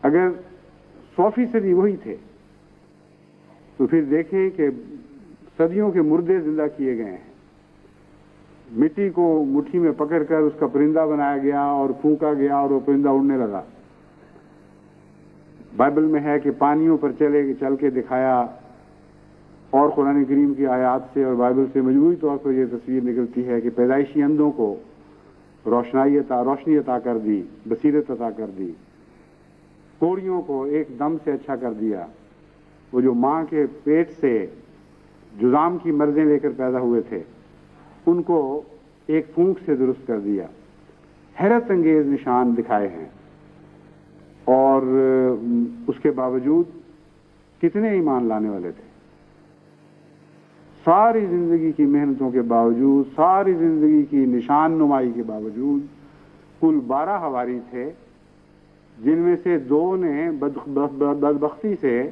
اگر 100% وہی تھے تو پھر دیکھیں کہ صدیوں کے مردے زندہ کیے گئے ہیں، مٹی کو مٹھی میں پکڑ کر اس کا پرندہ بنایا گیا اور پھونکا گیا اور وہ پرندہ اڑنے لگا. بائبل میں ہے کہ پانیوں پر چل کے دکھایا، اور قرآن کریم کی آیات سے اور بائبل سے مجموعی طور پر یہ تصویر نکلتی ہے کہ پیدائشی اندھوں کو روشنی عطا کر دی، بصیرت عطا کر دی، کوڑیوں کو ایک دم سے اچھا کر دیا، وہ جو ماں کے پیٹ سے جذام کی مرضیں لے کر پیدا ہوئے تھے ان کو ایک پھونک سے درست کر دیا. حیرت انگیز نشان دکھائے ہیں، اور اس کے باوجود کتنے ایمان لانے والے تھے. ساری زندگی کی محنتوں کے باوجود، ساری زندگی کی نشان نمائی کے باوجود کل 12 حواری تھے، جن میں سے 2 نے بدبختی سے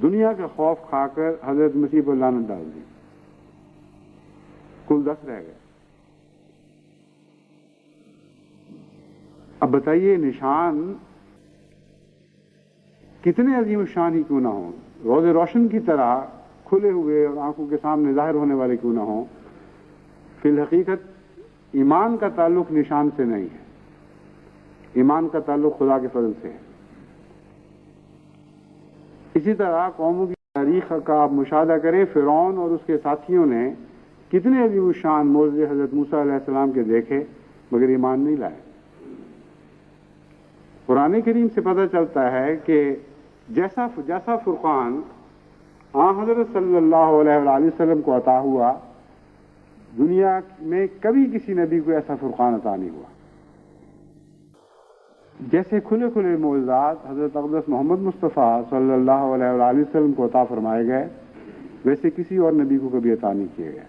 دنیا کا خوف کھا کر حضرت مسیح پر لعنت ڈال دی. کل 10 رہ گئے. اب بتائیے نشان کتنے عظیم الشان ہی کیوں نہ ہوں، روز روشن کی طرح کھلے ہوئے اور آنکھوں کے سامنے ظاہر ہونے والے کیوں نہ ہوں، فی الحقیقت ایمان کا تعلق نشان سے نہیں ہے، ایمان کا تعلق خدا کے فضل سے ہے. اسی طرح قوموں کی تاریخ کا آپ مشاہدہ کریں، فرعون اور اس کے ساتھیوں نے کتنے عظیم الشان معجزے حضرت موسیٰ علیہ السلام کے دیکھے مگر ایمان نہیں لائے. قرآن کریم سے پتہ چلتا ہے کہ جیسا فرقان حضرت صلی اللہ علیہ وآلہ وسلم کو عطا ہوا، دنیا میں کبھی کسی نبی کو ایسا فرقان عطا نہیں ہوا. جیسے کھلے کھلے معجزات حضرت اقدس محمد مصطفیٰ صلی اللہ علیہ وآلہ وسلم کو عطا فرمائے گئے، ویسے کسی اور نبی کو کبھی عطا نہیں کیے گئے.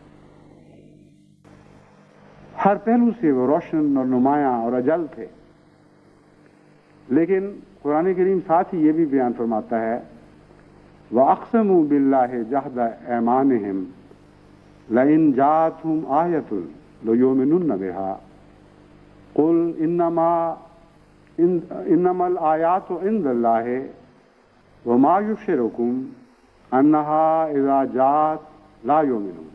ہر پہلو سے وہ روشن اور نمایاں اور اجل تھے. لیکن قرآن کریم ساتھ ہی یہ بھی بیان فرماتا ہے وَأَقْسَمُوا بِاللَّهِ جَهْدَ أَيْمَانِهِمْ لَئِنْ جَاءَتْهُمْ آيَةٌ لَيُؤْمِنُنَّ بِهَا قُلْ إِنَّمَا الْآيَاتُ عِندَ اللَّهِ وَمَا يُبْشِرُكُمْ أَنَّهَا إِذَا جَاءَتْ لَا يُؤْمِنُونَ.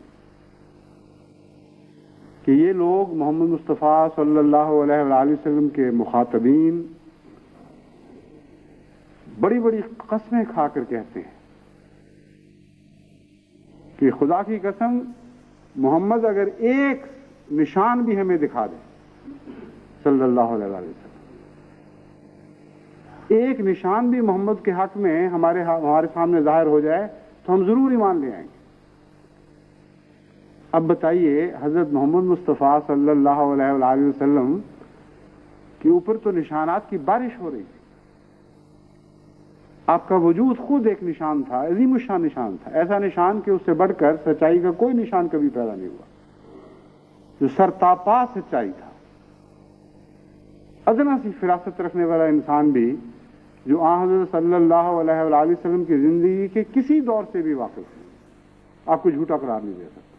کہ یہ لوگ محمد مصطفیٰ صلی اللہ علیہ وآلہ وسلم کے مخاطبین بڑی بڑی قسمیں کھا کر کہتے ہیں کہ خدا کی قسم محمد اگر ایک نشان بھی ہمیں دکھا دے صلی اللہ علیہ وآلہ وسلم، ایک نشان بھی محمد کے حق میں ہمارے سامنے ظاہر ہو جائے تو ہم ضرور ایمان لے آئیں گے. اب بتائیے حضرت محمد مصطفیٰ صلی اللہ علیہ وآلہ وسلم کے اوپر تو نشانات کی بارش ہو رہی تھی. آپ کا وجود خود ایک نشان تھا، عظیم الشان نشان تھا، ایسا نشان کہ اس سے بڑھ کر سچائی کا کوئی نشان کبھی پیدا نہیں ہوا، جو سرتاپا سچائی تھا. ادنا سی فراست رکھنے والا انسان بھی جو آن حضرت صلی اللہ علیہ وآلہ وسلم کی زندگی کے کسی دور سے بھی واقف ہے، آپ کو جھوٹا قرار نہیں دے سکتا.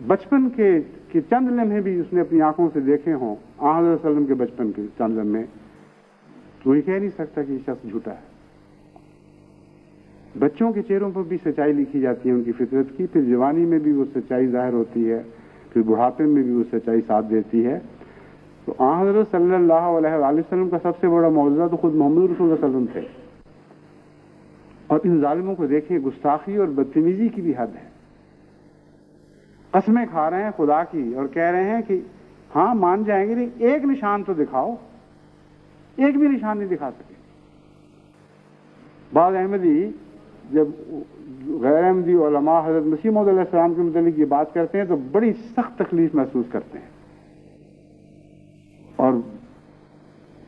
بچپن کے چند لمحے بھی اس نے اپنی آنکھوں سے دیکھے ہوں آن حضرت صلی اللہ علیہ وسلم کے بچپن کے چند لمحے، تو یہ کہہ نہیں سکتا کہ یہ شخص جھوٹا ہے. بچوں کے چہروں پر بھی سچائی لکھی جاتی ہے ان کی فطرت کی، پھر جوانی میں بھی وہ سچائی ظاہر ہوتی ہے، پھر بڑھاپے میں بھی وہ سچائی ساتھ دیتی ہے. تو آن حضرت صلی اللہ علیہ وآلہ وسلم کا سب سے بڑا معجزہ تو خود محمد رسول اللہ صلی اللہ علیہ وسلم تھے. اور ان ظالموں کو دیکھیں، گستاخی اور بدتمیزی کی بھی حد ہے. قسمیں کھا رہے ہیں خدا کی اور کہہ رہے ہیں کہ ہاں مان جائیں گے، لیکن ایک نشان تو دکھاؤ. ایک بھی نشان نہیں دکھا سکے. بعض احمدی جب غیر احمدی علماء حضرت مسیح موعود علیہ السلام کے متعلق یہ بات کرتے ہیں تو بڑی سخت تکلیف محسوس کرتے ہیں اور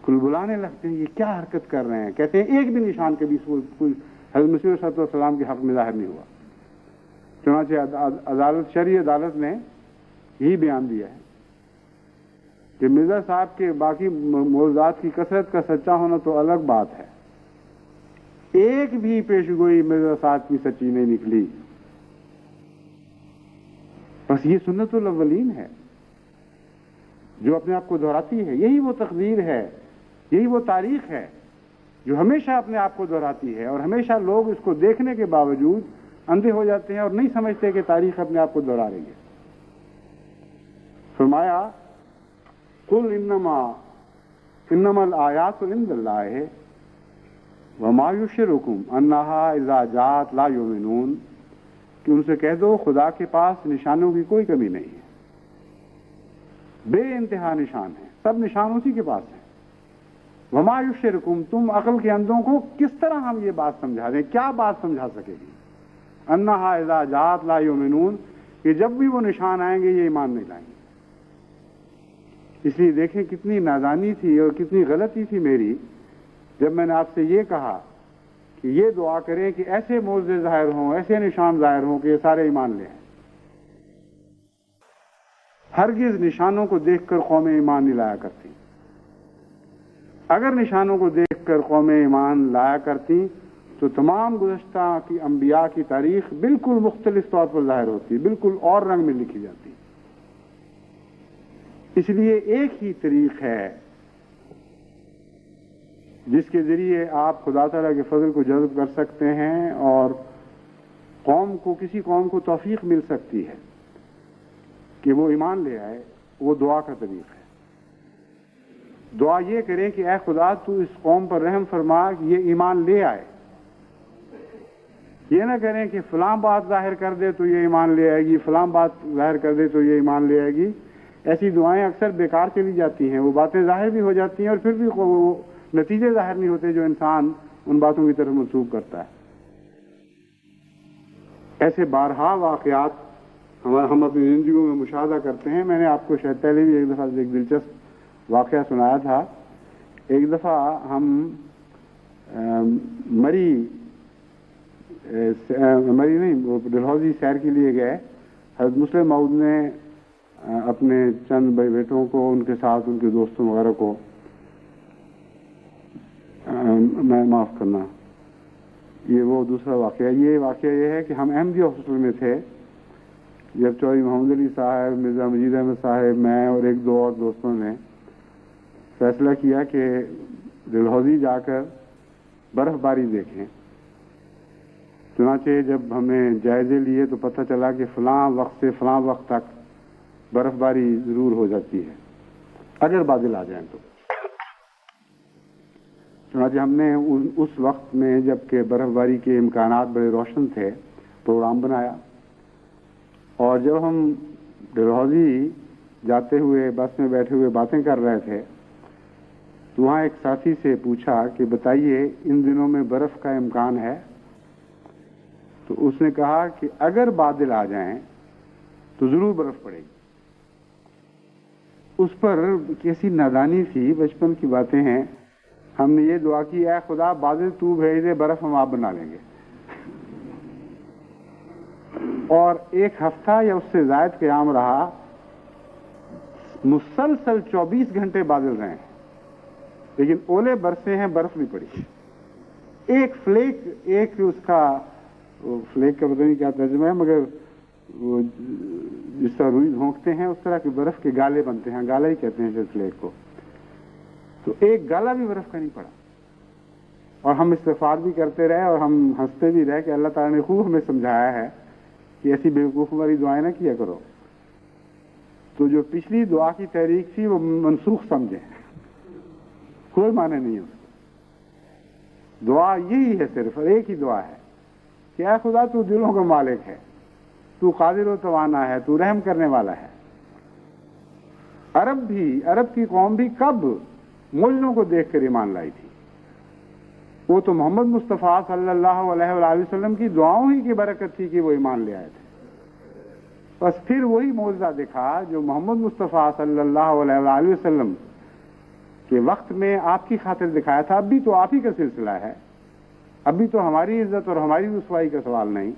کلبلانے لگتے ہیں، یہ کیا حرکت کر رہے ہیں. کہتے ہیں ایک بھی نشان کبھی کوئی حضرت مسیح علیہ السلام کے حق میں ظاہر نہیں ہوا. چنانچہ شرعی عدالت نے یہی بیان دیا ہے کہ مرزا صاحب کے باقی موضوعات کی کثرت کا سچا ہونا تو الگ بات ہے، ایک بھی پیشگوئی مرزا صاحب کی سچی نہیں نکلی. بس یہ سنت الاولین ہے جو اپنے آپ کو دہراتی ہے. یہی وہ تقدیر ہے، یہی وہ تاریخ ہے جو ہمیشہ اپنے آپ کو دہراتی ہے، اور ہمیشہ لوگ اس کو دیکھنے کے باوجود اندھے ہو جاتے ہیں اور نہیں سمجھتے کہ تاریخ اپنے آپ کو دہرا رہی ہے. فرمایا قل انما الآیات عند اللہ وما یشرکم انہا اذا جاءت لا یؤمنون، کہ ان سے کہہ دو خدا کے پاس نشانوں کی کوئی کمی نہیں ہے، بے انتہا نشان ہے، سب نشان اسی کے پاس ہیں. وما یشرکم، تم عقل کے اندھوں کو کس طرح ہم یہ بات سمجھا دیں، کیا بات سمجھا سکے گی. انہا اذا جاءت لا یؤمنون، کہ جب بھی وہ نشان آئیں گے یہ ایمان نہیں لائیں گے. اس لیے دیکھیں کتنی نادانی تھی اور کتنی غلطی تھی میری جب میں نے آپ سے یہ کہا کہ یہ دعا کریں کہ ایسے معجزے ظاہر ہوں، ایسے نشان ظاہر ہوں کہ یہ سارے ایمان لیں. ہرگز نشانوں کو دیکھ کر قومیں ایمان نہیں لایا کرتی. اگر نشانوں کو دیکھ کر قومیں ایمان لایا کرتی تو تمام گزشتہ کی انبیاء کی تاریخ بالکل مختلف طور پر ظاہر ہوتی، بالکل اور رنگ میں لکھی جاتی. اس لیے ایک ہی طریق ہے جس کے ذریعے آپ خدا تعالیٰ کے فضل کو جذب کر سکتے ہیں اور کسی قوم کو توفیق مل سکتی ہے کہ وہ ایمان لے آئے. وہ دعا کا طریق ہے. دعا یہ کریں کہ اے خدا تو اس قوم پر رحم فرما کہ یہ ایمان لے آئے. یہ نہ کریں کہ فلاں بات ظاہر کر دے تو یہ ایمان لے آئے گی، فلاں بات ظاہر کر دے تو یہ ایمان لے آئے گی. ایسی دعائیں اکثر بیکار چلی جاتی ہیں، وہ باتیں ظاہر بھی ہو جاتی ہیں اور پھر بھی وہ نتیجے ظاہر نہیں ہوتے جو انسان ان باتوں کی طرف منسوب کرتا ہے. ایسے بارہا واقعات ہم اپنی زندگیوں میں مشاہدہ کرتے ہیں. میں نے آپ کو شاید پہلے بھی ایک دفعہ ایک دلچسپ واقعہ سنایا تھا. ایک دفعہ ہم مری نہیں ڈلہوزی سیر کے لیے گئے. حضرت مسلم موعود نے اپنے چند بھائی بیٹوں کو، ان کے ساتھ ان کے دوستوں وغیرہ کو، میں معاف کرنا یہ وہ دوسرا واقعہ. یہ واقعہ یہ ہے کہ ہم احمدی ہاسپٹل میں تھے جب چودھری محمد علی صاحب، مرزا مجید احمد صاحب، میں اور ایک دو اور دوستوں نے فیصلہ کیا کہ ڈلہوزی جا کر برف باری دیکھیں. چنانچہ جب ہمیں جائزے لیے تو پتہ چلا کہ فلاں وقت سے فلاں وقت تک برف باری ضرور ہو جاتی ہے اگر بادل آ جائیں تو. چنانچہ ہم نے اس وقت میں جبکہ برف باری کے امکانات بڑے روشن تھے پروگرام بنایا، اور جب ہم ڈلہوزی جاتے ہوئے بس میں بیٹھے ہوئے باتیں کر رہے تھے تو وہاں ایک ساتھی سے پوچھا کہ بتائیے ان دنوں میں برف کا امکان ہے؟ تو اس نے کہا کہ اگر بادل آ جائیں تو ضرور برف پڑے گی. اس پر کیسی نادانی تھی، بچپن کی باتیں ہیں. ہم نے یہ دعا کی، اے خدا بادل تو بھیج دے، برف ہم آپ بنا لیں گے. اور ایک ہفتہ یا اس سے زائد قیام رہا، مسلسل 24 گھنٹے بادل رہے ہیں، لیکن اولے برسے ہیں، برف نہیں پڑی. ایک فلیک، ایک اس کا فلیک کا پتہ نہیں کیا ترجمہ ہے، مگر وہ جس طرح روئی دھونکتے ہیں اس طرح کے برف کے گالے بنتے ہیں، گالا ہی کہتے ہیں شاید فلیک کو. تو ایک گالا بھی برف کا نہیں پڑا. اور ہم استغفار بھی کرتے رہے اور ہم ہنستے بھی رہے کہ اللہ تعالیٰ نے خوب ہمیں سمجھایا ہے کہ ایسی بیوقوف والی دعائیں نہ کیا کرو. تو جو پچھلی دعا کی تحریک تھی وہ منسوخ سمجھیں، کوئی معنی نہیں ہے اس کو. دعا یہی ہے، صرف ایک ہی دعا ہے کہ اے خدا تو دلوں کا مالک ہے، تو قادر و توانا ہے، تو رحم کرنے والا ہے. عرب کی قوم بھی کب معجزوں کو دیکھ کر ایمان لائی تھی؟ وہ تو محمد مصطفیٰ صلی اللہ علیہ وآلہ وسلم کی دعاؤں ہی کی برکت تھی کہ وہ ایمان لے آئے تھے. بس پھر وہی معجزہ دکھا جو محمد مصطفیٰ صلی اللہ علیہ وآلہ وسلم کے وقت میں آپ کی خاطر دکھایا تھا. اب بھی تو آپ ہی کا سلسلہ ہے، ابھی تو ہماری عزت اور ہماری رسوائی کا سوال نہیں.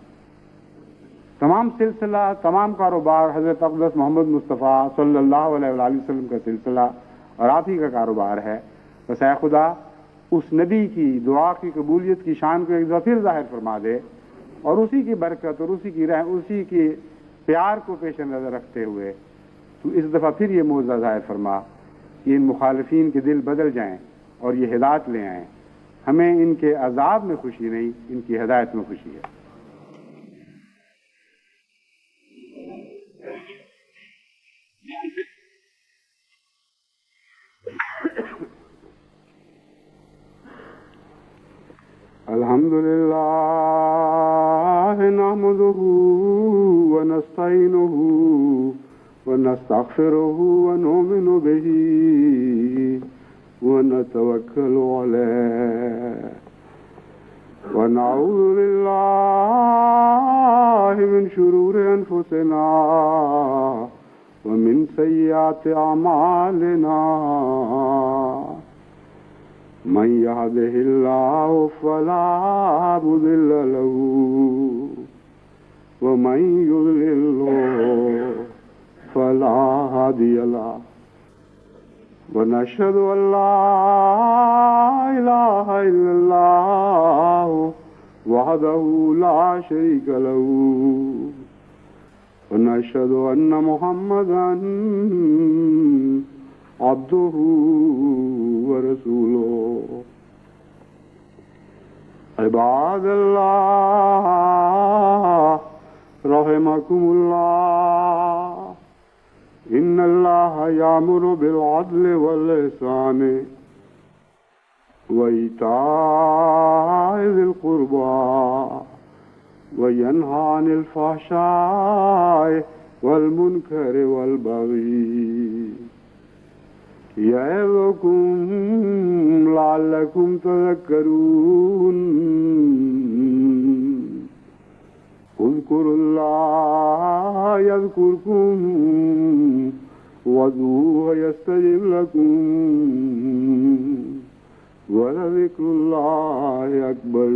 تمام سلسلہ، تمام کاروبار حضرت اقدس محمد مصطفیٰ صلی اللہ علیہ وآلہ وسلم کا سلسلہ اور آپ ہی کا کاروبار ہے. بس اے خدا اس نبی کی دعا کی قبولیت کی شان کو ایک دفعہ پھر ظاہر فرما دے، اور اسی کی برکت اور اسی کی پیار کو پیش نظر رکھتے ہوئے تو اس دفعہ پھر یہ معجزہ ظاہر فرما کہ ان مخالفین کے دل بدل جائیں اور یہ ہدایت لے آئیں. ہمیں ان کے عذاب میں خوشی نہیں، ان کی ہدایت میں خوشی ہے. الحمدللہ نحمدہ ونستعینہ ونستغفرہ ونؤمن بہ ونتوکل علیہ ونعوذ باللہ من شرور انفسنا ومن سیئات اعمالنا من يهده الله فلا مضل له ومن يضلل فلا هادي له ونشهد أن لا إله إلا الله وحده لا شريك له ونشهد أن محمدا عبده ورسوله. عباد الله رحمكم الله، إن الله يأمر بالعدل والإحسان وإيتاء ذي القربى وينهى عن الفحشاء والمنكر والبغي يعظكم لعلكم تذكرون. اذكروا الله يذكركم وادعوه يستجب لكم ولذكر الله أكبر.